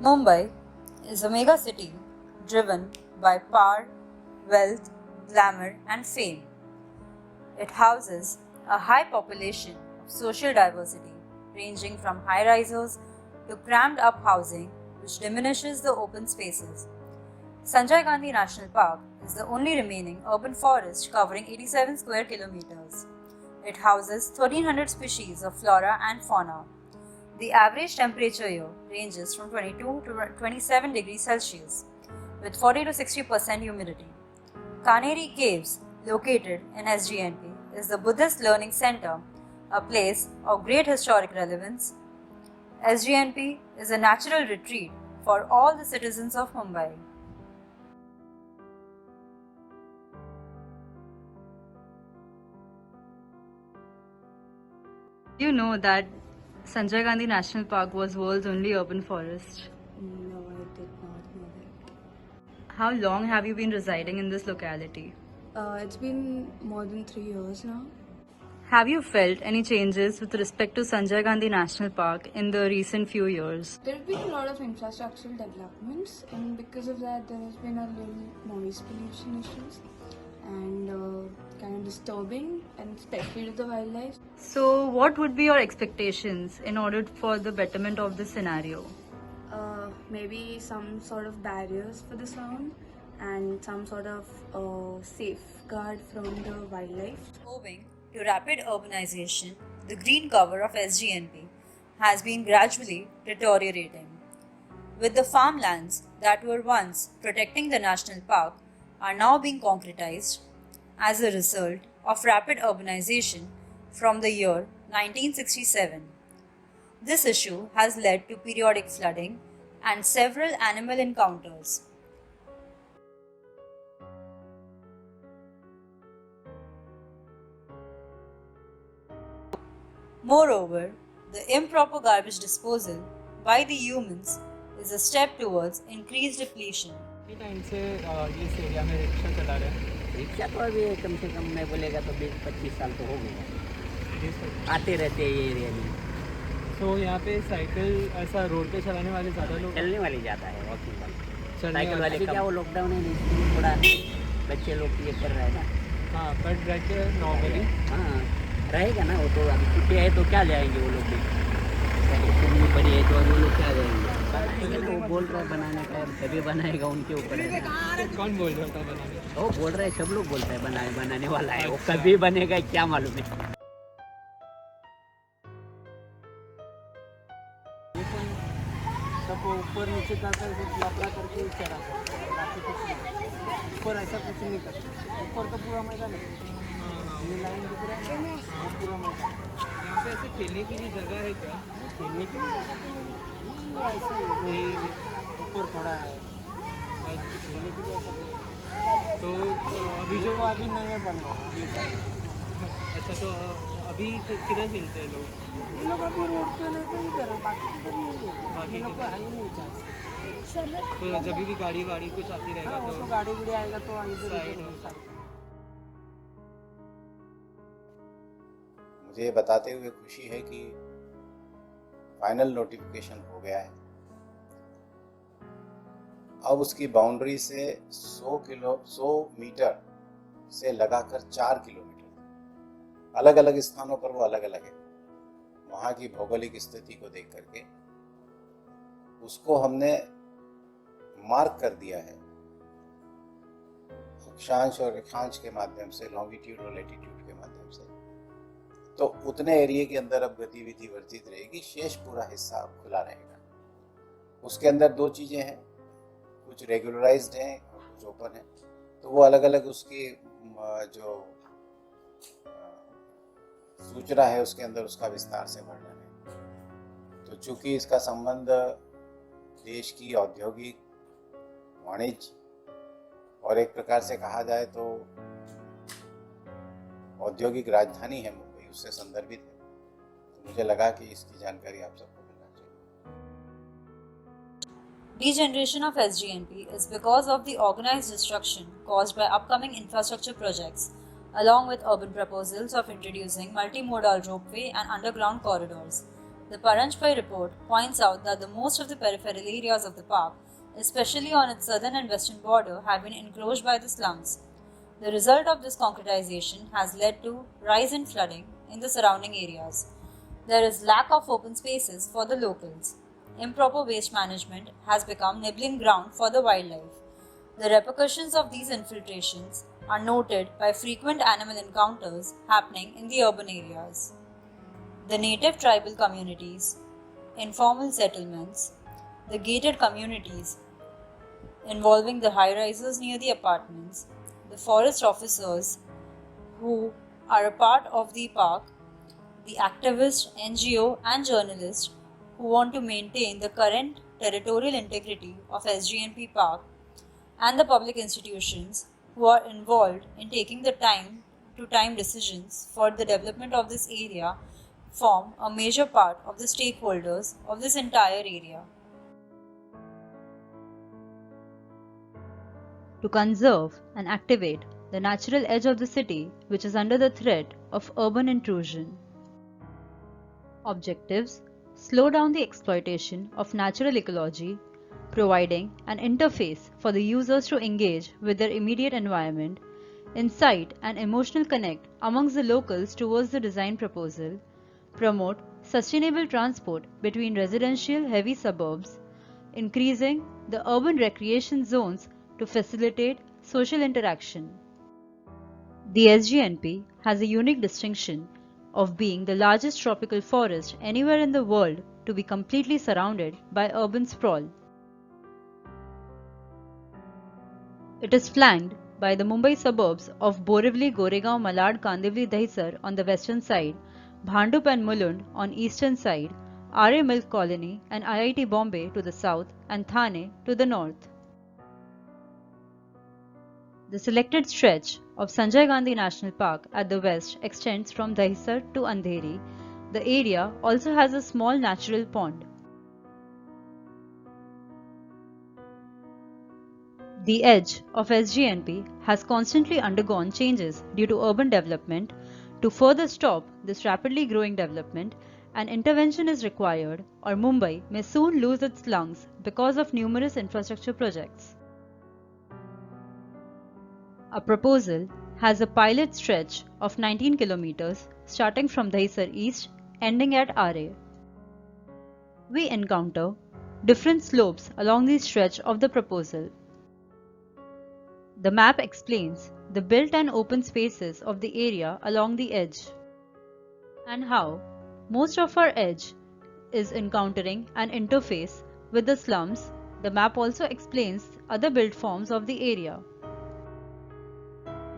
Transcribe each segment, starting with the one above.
Mumbai is a mega city driven by power, wealth, glamour, and fame. It houses a high population of social diversity, ranging from high risers to crammed up housing, which diminishes the open spaces. Sanjay Gandhi National Park is the only remaining urban forest covering 87 square kilometers. It houses 1300 species of flora and fauna. The average temperature here ranges from 22 to 27 degrees Celsius, with 40 to 60% humidity. Kaneri Caves, located in SGNP, is the Buddhist Learning Center, a place of great historic relevance. SGNP is a natural retreat for all the citizens of Mumbai. You know that Sanjay Gandhi National Park was world's only urban forest. No, I did not know that. How long have you been residing in this locality? It's been more than 3 years now. Have you felt any changes with respect to Sanjay Gandhi National Park in the recent few years? There have been a lot of infrastructural developments, and because of that, there has been a little noise pollution issues and kind of disturbing, and especially to the wildlife. So, what would be your expectations in order for the betterment of this scenario? Maybe some sort of barriers for the sound and some sort of safeguard from the wildlife. Owing to rapid urbanization, the green cover of SGNP has been gradually deteriorating. With the farmlands that were once protecting the national park are now being concretized as a result of rapid urbanization from the year 1967. This issue has led to periodic flooding and several animal encounters. Moreover, the improper garbage disposal by the humans is a step towards increased depletion. कितने time से इस area में rickshaw चला रहे हैं? Rickshaw तो अभी कम से कम मैं बोलेगा तो 20-25 साल तो हो गए, आते रहते हैं ये एरिया में। तो यहाँ पे साइकिल ऐसा रोड पे चलाने वाले ज़्यादा लोग चलने वाले ज़्यादा है, वॉकिंग वाले, चलने साइकिल वाले वाले क्या वो लॉकडाउन है इसलिए थोड़ा बच्चे लोग ये कर रहे हैं ना। हाँ, बट रहते हैं नॉर्मली। हाँ रहेगा ना, वो तो अभी छुट्टी है तो क्या ले आएंगे वो लोग भी, इतनी बड़ी है तो वो लोग क्या जाएंगे, बनाएंगे ना। वो बोल रहा है बनाने का, कभी बनाएगा उनके ऊपर है। कौन बोल रहा था बनाने? वो बोल रहा है, सब लोग बोलते हैं बनाने वाला है, वो कभी बनेगा क्या मालूम है। सब ऊपर नीचे जाता है, सब यात्रा करके चढ़ा करता है, बाकी कुछ नहीं। ऊपर ऐसा कुछ नहीं करता, ऊपर तो पूरा मैदान है। ये लाइन दिख रहा है ना, वो पूरा मैदान। यहाँ पे ऐसे खेलने की भी जगह है क्या? खेलने की ऐसे ऊपर थोड़ा है, खेलने की जगह। तो अभी जो वो अभी नया बन रहा है। अच्छा, तो अभी किधर खेलते हैं लोग? ये लोग अभी रोड पे लेते ही कर, बाकी किधर नहीं है, बाकी लोग को आई नहीं चांस। तो जब भी गाड़ी कुछ आती रहेगा तो गाड़ी आएगा तो मुझे ये बताते हुए खुशी है कि फाइनल नोटिफिकेशन हो गया है। अब उसकी बाउंड्री से 100 मीटर से लगाकर 4 किलोमीटर अलग अलग स्थानों पर वो अलग अलग है। वहाँ की भौगोलिक स्थिति को देख करके उसको हमने मार्क कर दिया है अक्षांश और रेखांश के माध्यम से, लॉन्गिट्यूड और लैटिट्यूड के माध्यम से। तो उतने एरिया के अंदर अब गतिविधि वर्जित रहेगी, शेष पूरा हिस्सा अब खुला रहेगा। उसके अंदर 2 चीज़ें हैं, कुछ रेगुलराइज्ड हैं और कुछ ओपन है। तो वो अलग अलग उसकी जो सूचना है उसके अंदर उसका विस्तार से वर्णन है। तो चूंकि इसका संबंध देश की औद्योगिक, वाणिज्य और एक प्रकार से कहा जाए तो औद्योगिक राजधानी है मुंबई, उससे संदर्भित है, तो मुझे लगा कि इसकी जानकारी आप सबको मिलना चाहिए। Degeneration of SGNP is because of the organized destruction caused by upcoming infrastructure projects, along with urban proposals of introducing multimodal ropeway and underground corridors. The Paranjpai report points out that the most of the peripheral areas of the park, especially on its southern and western border, have been encroached by the slums. The result of this concretization has led to rise in flooding in the surrounding areas. There is lack of open spaces for the locals. Improper waste management has become nibbling ground for the wildlife. The repercussions of these infiltrations are noted by frequent animal encounters happening in the urban areas. The native tribal communities, informal settlements, the gated communities involving the high-rises near the apartments, the forest officers who are a part of the park, the activists, NGO and journalists who want to maintain the current territorial integrity of SGNP Park, and the public institutions who are involved in taking the time-to-time decisions for the development of this area form a major part of the stakeholders of this entire area. To conserve and activate the natural edge of the city, which is under the threat of urban intrusion. Objectives: slow down the exploitation of natural ecology, providing an interface for the users to engage with their immediate environment, incite an emotional connect amongst the locals towards the design proposal, promote sustainable transport between residential heavy suburbs, increasing the urban recreation zones to facilitate social interaction. The SGNP has a unique distinction of being the largest tropical forest anywhere in the world to be completely surrounded by urban sprawl. It is flanked by the Mumbai suburbs of Borivali, Goregaon, Malad, Kandivali, Dahisar on the western side, Bhandup and Mulund on eastern side, RA Milk Colony and IIT Bombay to the south and Thane to the north. The selected stretch of Sanjay Gandhi National Park at the west extends from Dahisar to Andheri. The area also has a small natural pond. The edge of SGNP has constantly undergone changes due to urban development. To further stop this rapidly growing development, an intervention is required, or Mumbai may soon lose its lungs because of numerous infrastructure projects. A proposal has a pilot stretch of 19 kilometers starting from Dahisar East, ending at RA. We encounter different slopes along the stretch of the proposal. The map explains the built and open spaces of the area along the edge and how most of our edge is encountering an interface with the slums. The map also explains other built forms of the area.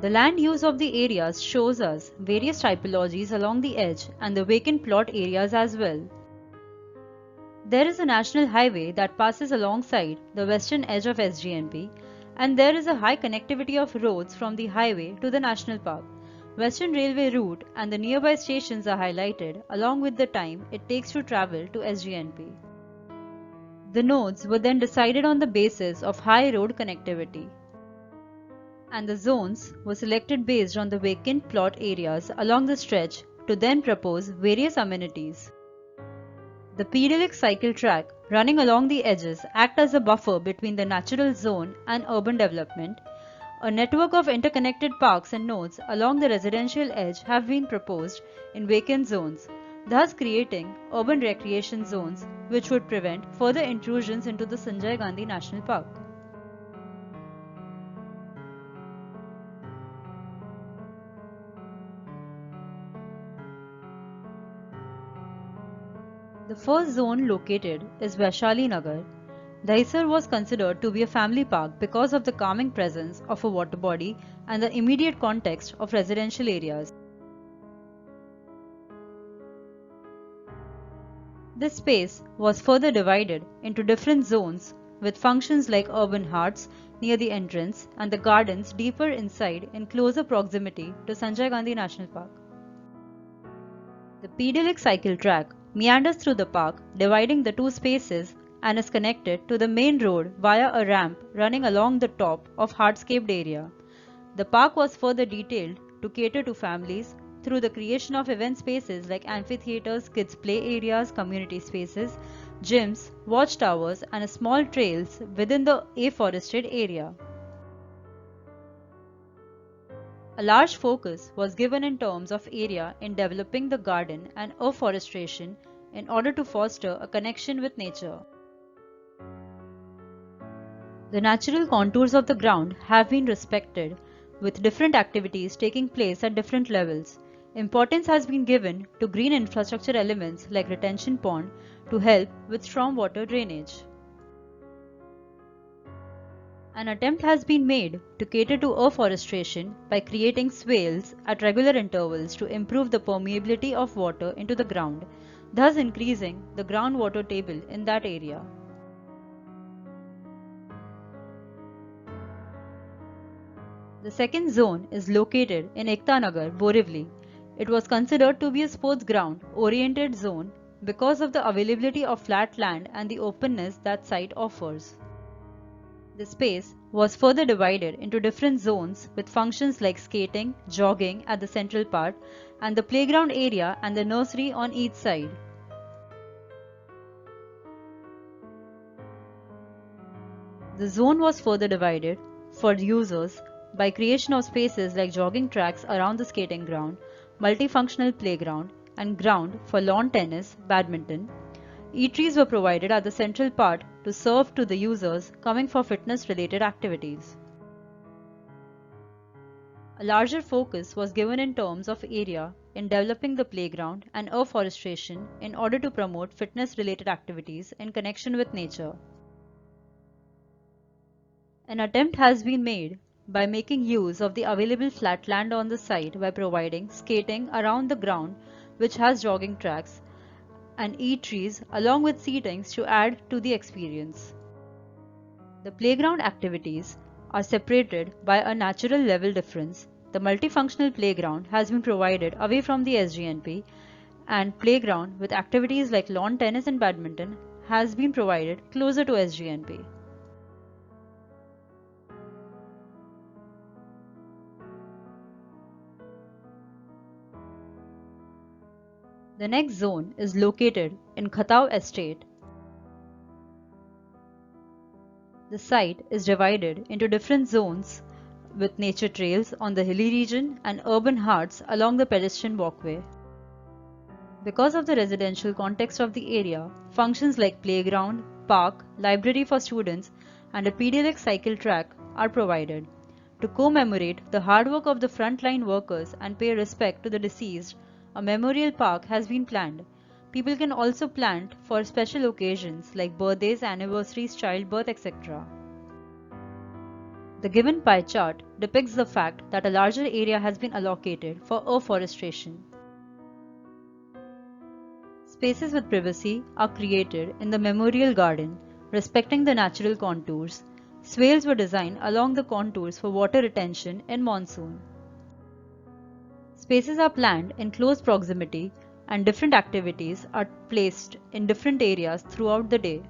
The land use of the areas shows us various typologies along the edge and the vacant plot areas as well. There is a national highway that passes alongside the western edge of SGNP, and there is a high connectivity of roads from the highway to the national park. Western Railway route and the nearby stations are highlighted along with the time it takes to travel to SGNP. The nodes were then decided on the basis of high road connectivity, and the zones were selected based on the vacant plot areas along the stretch to then propose various amenities. The pedalic cycle track running along the edges act as a buffer between the natural zone and urban development. A network of interconnected parks and nodes along the residential edge have been proposed in vacant zones, thus creating urban recreation zones which would prevent further intrusions into the Sanjay Gandhi National Park. The first zone located is Vaishali Nagar. Dahisar was considered to be a family park because of the calming presence of a water body and the immediate context of residential areas. This space was further divided into different zones with functions like urban hearts near the entrance and the gardens deeper inside in closer proximity to Sanjay Gandhi National Park. The pedalic cycle track meanders through the park, dividing the two spaces, and is connected to the main road via a ramp running along the top of hardscaped area. The park was further detailed to cater to families through the creation of event spaces like amphitheaters, kids' play areas, community spaces, gyms, watchtowers, and small trails within the afforested area. A large focus was given in terms of area in developing the garden and afforestation in order to foster a connection with nature. The natural contours of the ground have been respected, with different activities taking place at different levels. Importance has been given to green infrastructure elements like retention pond to help with stormwater drainage. An attempt has been made to cater to afforestation by creating swales at regular intervals to improve the permeability of water into the ground, thus increasing the groundwater table in that area. The second zone is located in Ekta Nagar, Borivali. It was considered to be a sports ground oriented zone because of the availability of flat land and the openness that site offers. The space was further divided into different zones with functions like skating, jogging at the central part, and the playground area and the nursery on each side. The zone was further divided for users by creation of spaces like jogging tracks around the skating ground, multifunctional playground, and ground for lawn tennis, badminton. Eateries were provided at the central part to serve to the users coming for fitness-related activities. A larger focus was given in terms of area in developing the playground and afforestation in order to promote fitness-related activities in connection with nature. An attempt has been made by making use of the available flat land on the site by providing skating around the ground which has jogging tracks and eateries along with seatings to add to the experience. The playground activities are separated by a natural level difference. The multifunctional playground has been provided away from the SGNP, and playground with activities like lawn tennis and badminton has been provided closer to SGNP. The next zone is located in Khatau Estate. The site is divided into different zones with nature trails on the hilly region and urban hearts along the pedestrian walkway. Because of the residential context of the area, functions like playground, park, library for students, and a pedelec cycle track are provided. To commemorate the hard work of the frontline workers and pay respect to the deceased, a memorial park has been planned. People can also plant for special occasions like birthdays, anniversaries, childbirth, etc. The given pie chart depicts the fact that a larger area has been allocated for afforestation. Spaces with privacy are created in the memorial garden, respecting the natural contours. Swales were designed along the contours for water retention in monsoon. Spaces are planned in close proximity and different activities are placed in different areas throughout the day.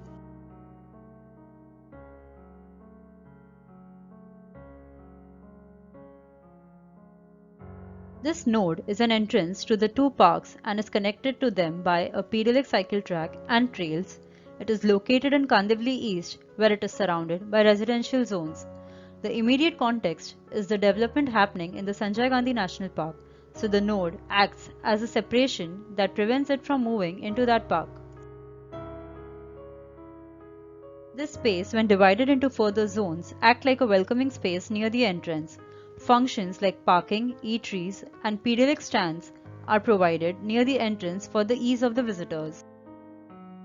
This node is an entrance to the two parks and is connected to them by a pedelec cycle track and trails. It is located in Kandivali East, where it is surrounded by residential zones. The immediate context is the development happening in the Sanjay Gandhi National Park, so the node acts as a separation that prevents it from moving into that park. This space, when divided into further zones, act like a welcoming space near the entrance. Functions like parking, eateries, and pedelec stands are provided near the entrance for the ease of the visitors.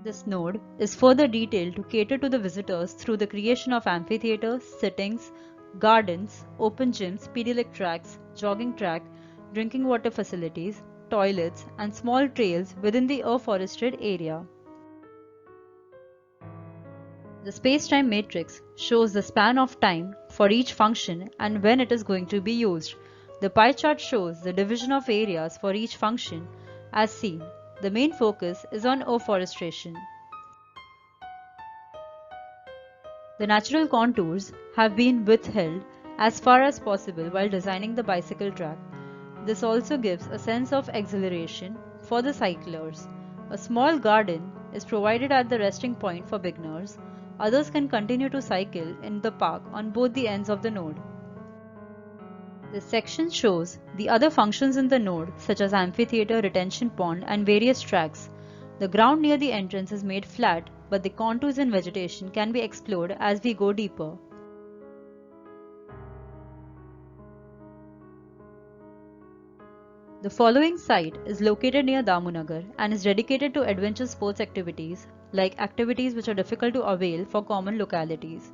This node is further detailed to cater to the visitors through the creation of amphitheaters, sittings, gardens, open gyms, pedelec tracks, jogging track, drinking water facilities, toilets, and small trails within the afforested area. The space-time matrix shows the span of time for each function and when it is going to be used. The pie chart shows the division of areas for each function as seen. The main focus is on afforestation. The natural contours have been withheld as far as possible while designing the bicycle track. This also gives a sense of exhilaration for the cyclers. A small garden is provided at the resting point for beginners. Others can continue to cycle in the park on both the ends of the node. This section shows the other functions in the node, such as amphitheater, retention pond, and various tracks. The ground near the entrance is made flat, but the contours and vegetation can be explored as we go deeper. The following site is located near Damunagar and is dedicated to adventure sports activities, like activities which are difficult to avail for common localities.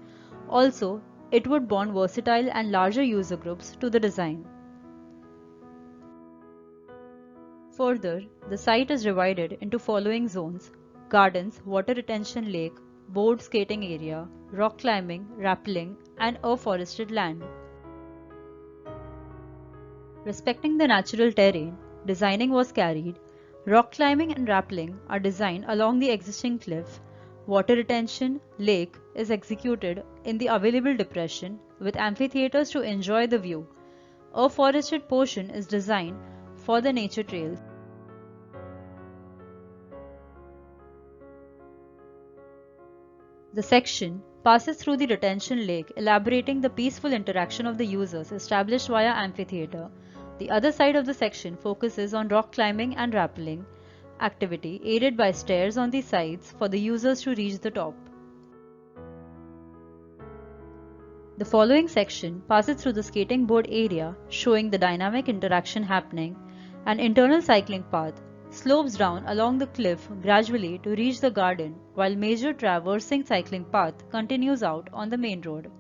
Also, it would bond versatile and larger user groups to the design. Further, the site is divided into following zones: gardens, water retention lake, board skating area, rock climbing, rappelling, and afforested land. Respecting the natural terrain, designing was carried. Rock climbing and rappelling are designed along the existing cliff. Water retention lake is executed in the available depression with amphitheaters to enjoy the view. A forested portion is designed for the nature trails. The section passes through the retention lake, elaborating the peaceful interaction of the users established via amphitheater. The other side of the section focuses on rock climbing and rappelling activity, aided by stairs on the sides for the users to reach the top. The following section passes through the skating board area, showing the dynamic interaction happening. An internal cycling path slopes down along the cliff gradually to reach the garden, while major traversing cycling path continues out on the main road.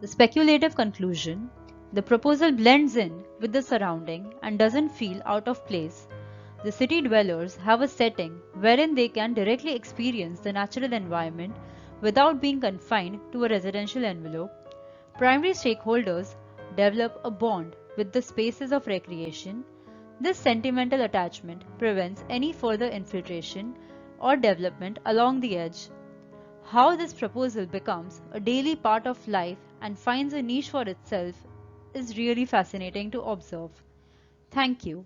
The speculative conclusion: the proposal blends in with the surrounding and doesn't feel out of place. The city dwellers have a setting wherein they can directly experience the natural environment without being confined to a residential envelope. Primary stakeholders develop a bond with the spaces of recreation. This sentimental attachment prevents any further infiltration or development along the edge. How this proposal becomes a daily part of life and finds a niche for itself is really fascinating to observe. Thank you.